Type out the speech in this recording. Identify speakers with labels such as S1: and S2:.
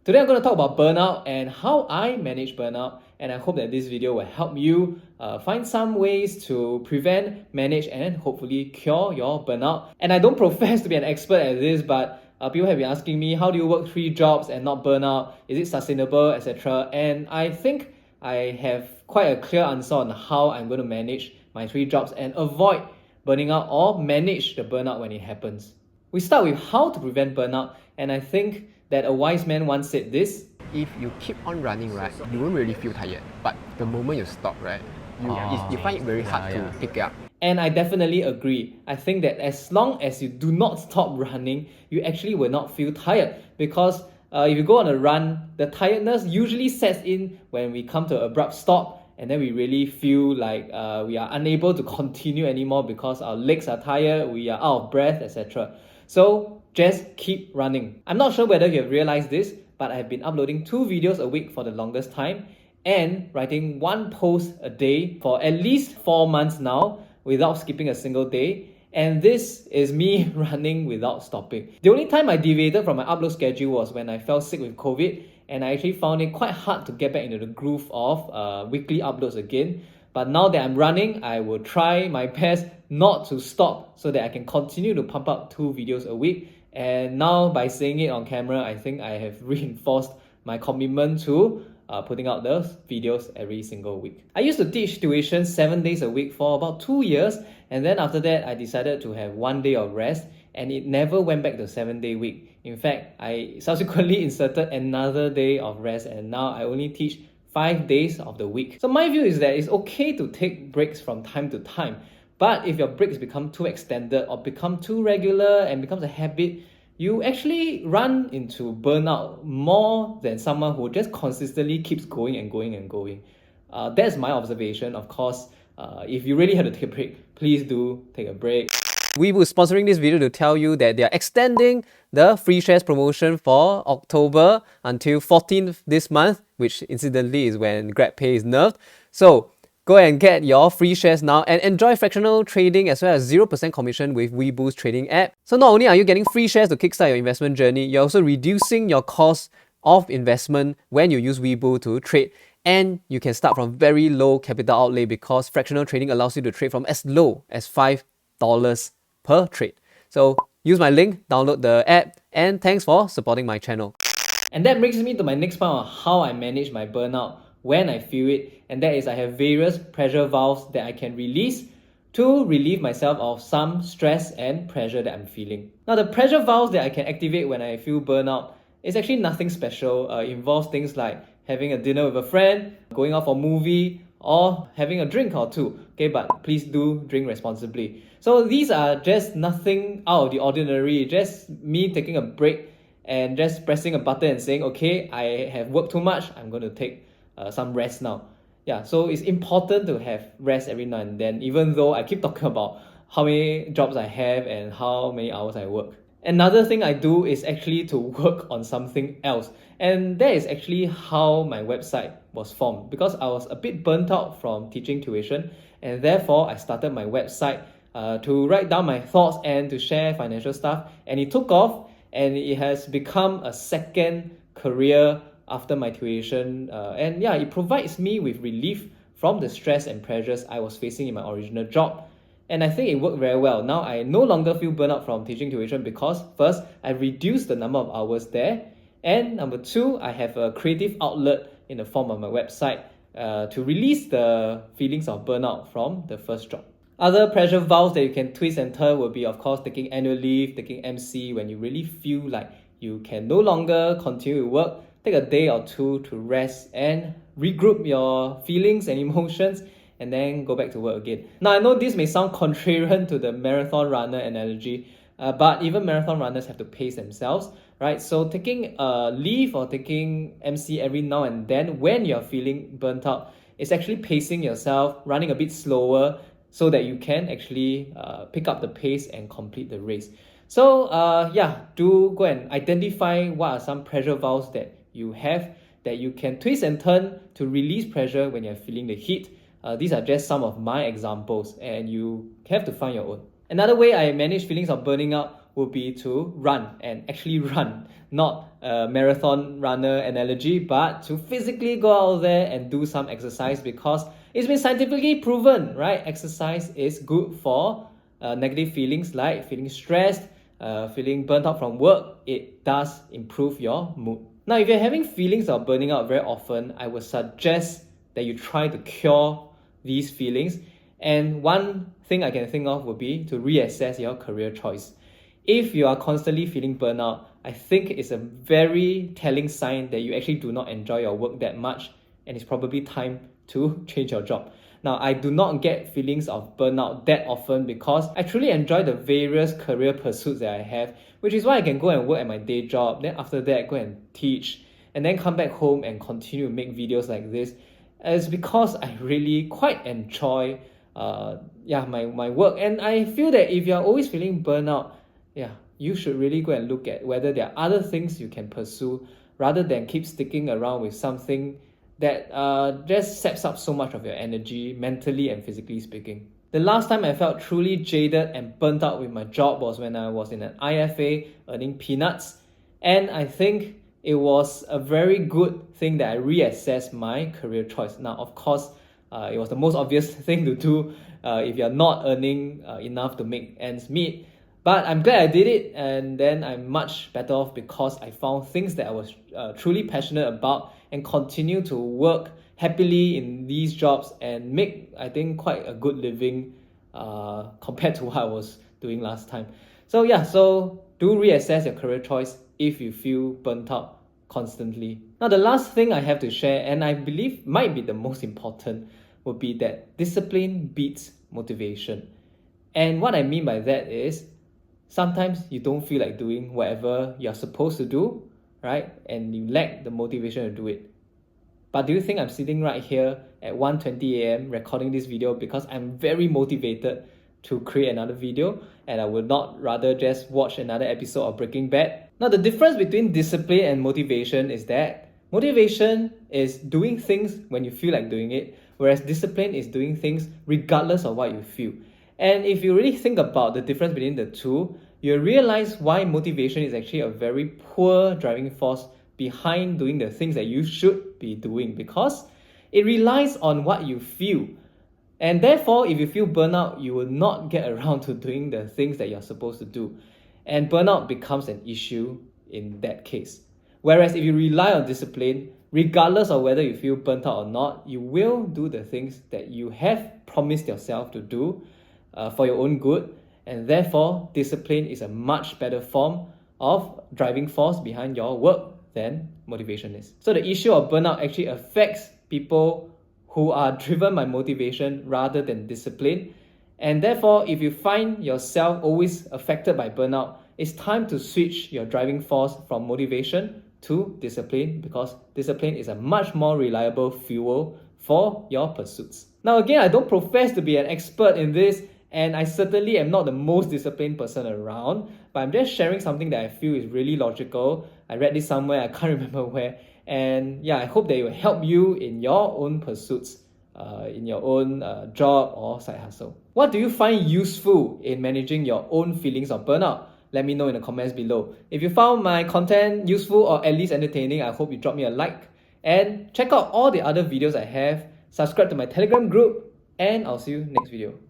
S1: Today I'm going to talk about burnout and how I manage burnout, and I hope that this video will help you find some ways to prevent, manage, and hopefully cure your burnout. And I don't profess to be an expert at this, but people have been asking me, how do you work 3 jobs and not burn out? Is it sustainable, etc.? And I think I have quite a clear answer on how I'm going to manage my 3 jobs and avoid burning out or manage the burnout when it happens. We start with how to prevent burnout, and I think that a wise man once said this:
S2: if you keep on running, right, you won't really feel tired. But the moment you stop, right, you find it very hard to pick it up.
S1: And I definitely agree. I think that as long as you do not stop running, you actually will not feel tired, because if you go on a run, the tiredness usually sets in when we come to an abrupt stop, and then we really feel like we are unable to continue anymore because our legs are tired, we are out of breath, etc. So just keep running. I'm not sure whether you have realized this, but I have been uploading 2 videos a week for the longest time and writing 1 post a day for at least 4 months now without skipping a single day. And this is me running without stopping. The only time I deviated from my upload schedule was when I fell sick with COVID, and I actually found it quite hard to get back into the groove of weekly uploads again. But now that I'm running, I will try my best not to stop so that I can continue to pump out 2 videos a week. And now by saying it on camera, I think I have reinforced my commitment to putting out those videos every single week. I used to teach tuition 7 days a week for about 2 years, and then after that I decided to have 1 day of rest, and it never went back to 7-day week. In fact, I subsequently inserted another day of rest, and now I only teach 5 days of the week. So my view is that it's okay to take breaks from time to time, but if your breaks become too extended or become too regular and becomes a habit, you actually run into burnout more than someone who just consistently keeps going and going and going. That's my observation. Of course, if you really have to take a break, please do take a break. We were sponsoring this video to tell you that they are extending the free shares promotion for October until 14th this month, which incidentally is when GrabPay is nerfed. So go and get your free shares now and enjoy fractional trading as well as 0% commission with Weeboo's trading app. So not only are you getting free shares to kickstart your investment journey, you're also reducing your cost of investment when you use Weeboo to trade. And you can start from very low capital outlay because fractional trading allows you to trade from as low as $5 per trade. So use my link, download the app, and thanks for supporting my channel. And that brings me to my next point on how I manage my burnout when I feel it, and that is I have various pressure valves that I can release to relieve myself of some stress and pressure that I'm feeling. Now, the pressure valves that I can activate when I feel burnout is actually nothing special. It involves things like having a dinner with a friend, going out for a movie, or having a drink or 2. Okay, but please do drink responsibly. So these are just nothing out of the ordinary, just me taking a break and just pressing a button and saying, okay, I have worked too much, I'm going to take some rest now. Yeah, so it's important to have rest every now and then, even though I keep talking about how many jobs I have and how many hours I work. Another thing I do is actually to work on something else, and that is actually how my website was formed, because I was a bit burnt out from teaching tuition, and therefore I started my website to write down my thoughts and to share financial stuff, and it took off, and it has become a second career after my tuition, and yeah, it provides me with relief from the stress and pressures I was facing in my original job. And I think it worked very well. Now I no longer feel burnout from teaching tuition because first, I reduced the number of hours there, and number 2, I have a creative outlet in the form of my website to release the feelings of burnout from the first job. Other pressure valves that you can twist and turn will be, of course, taking annual leave, taking MC when you really feel like you can no longer continue to work. Take a day or 2 to rest and regroup your feelings and emotions, and then go back to work again. Now, I know this may sound contrarian to the marathon runner analogy, but even marathon runners have to pace themselves, right? So taking a leave or taking MC every now and then when you're feeling burnt out is actually pacing yourself, running a bit slower so that you can actually pick up the pace and complete the race. So yeah, do go and identify what are some pressure valves that you have that you can twist and turn to release pressure when you're feeling the heat. These are just some of my examples, and you have to find your own. Another way I manage feelings of burning out would be to run, and actually run, not a marathon runner analogy, but to physically go out there and do some exercise, because it's been scientifically proven, right? Exercise is good for negative feelings like feeling stressed, feeling burnt out from work. It does improve your mood. Now, if you're having feelings of burning out very often, I would suggest that you try to cure these feelings. And one thing I can think of would be to reassess your career choice. If you are constantly feeling burnout, I think it's a very telling sign that you actually do not enjoy your work that much, and it's probably time to change your job. Now, I do not get feelings of burnout that often because I truly enjoy the various career pursuits that I have, which is why I can go and work at my day job, then after that go and teach, and then come back home and continue to make videos like this. It's because I really quite enjoy my work. And I feel that if you're always feeling burnout, you should really go and look at whether there are other things you can pursue rather than keep sticking around with something that just saps up so much of your energy, mentally and physically speaking. The last time I felt truly jaded and burnt out with my job was when I was in an IFA earning peanuts. And I think it was a very good thing that I reassessed my career choice. Now, of course, it was the most obvious thing to do if you're not earning enough to make ends meet. But I'm glad I did it, and then I'm much better off because I found things that I was truly passionate about and continue to work happily in these jobs and make, I think, quite a good living compared to what I was doing last time. So do reassess your career choice if you feel burnt out constantly. Now, the last thing I have to share, and I believe might be the most important, would be that discipline beats motivation. And what I mean by that is, sometimes you don't feel like doing whatever you're supposed to do, right? And you lack the motivation to do it. But do you think I'm sitting right here at 1:20 a.m. recording this video because I'm very motivated to create another video and I would not rather just watch another episode of Breaking Bad? Now, the difference between discipline and motivation is that motivation is doing things when you feel like doing it, whereas discipline is doing things regardless of what you feel. And if you really think about the difference between the two, you'll realize why motivation is actually a very poor driving force behind doing the things that you should be doing, because it relies on what you feel. And therefore, if you feel burnout, you will not get around to doing the things that you're supposed to do. And burnout becomes an issue in that case. Whereas if you rely on discipline, regardless of whether you feel burnt out or not, you will do the things that you have promised yourself to do for your own good, and therefore discipline is a much better form of driving force behind your work than motivation is. So the issue of burnout actually affects people who are driven by motivation rather than discipline, and therefore if you find yourself always affected by burnout, it's time to switch your driving force from motivation to discipline, because discipline is a much more reliable fuel for your pursuits. Now again, I don't profess to be an expert in this, and I certainly am not the most disciplined person around, but I'm just sharing something that I feel is really logical. I read this somewhere, I can't remember where, and I hope that it will help you in your own pursuits, in your own job or side hustle. What do you find useful in managing your own feelings of burnout? Let me know in the comments below. If you found my content useful or at least entertaining, I hope you drop me a like, and check out all the other videos I have, subscribe to my Telegram group, and I'll see you next video.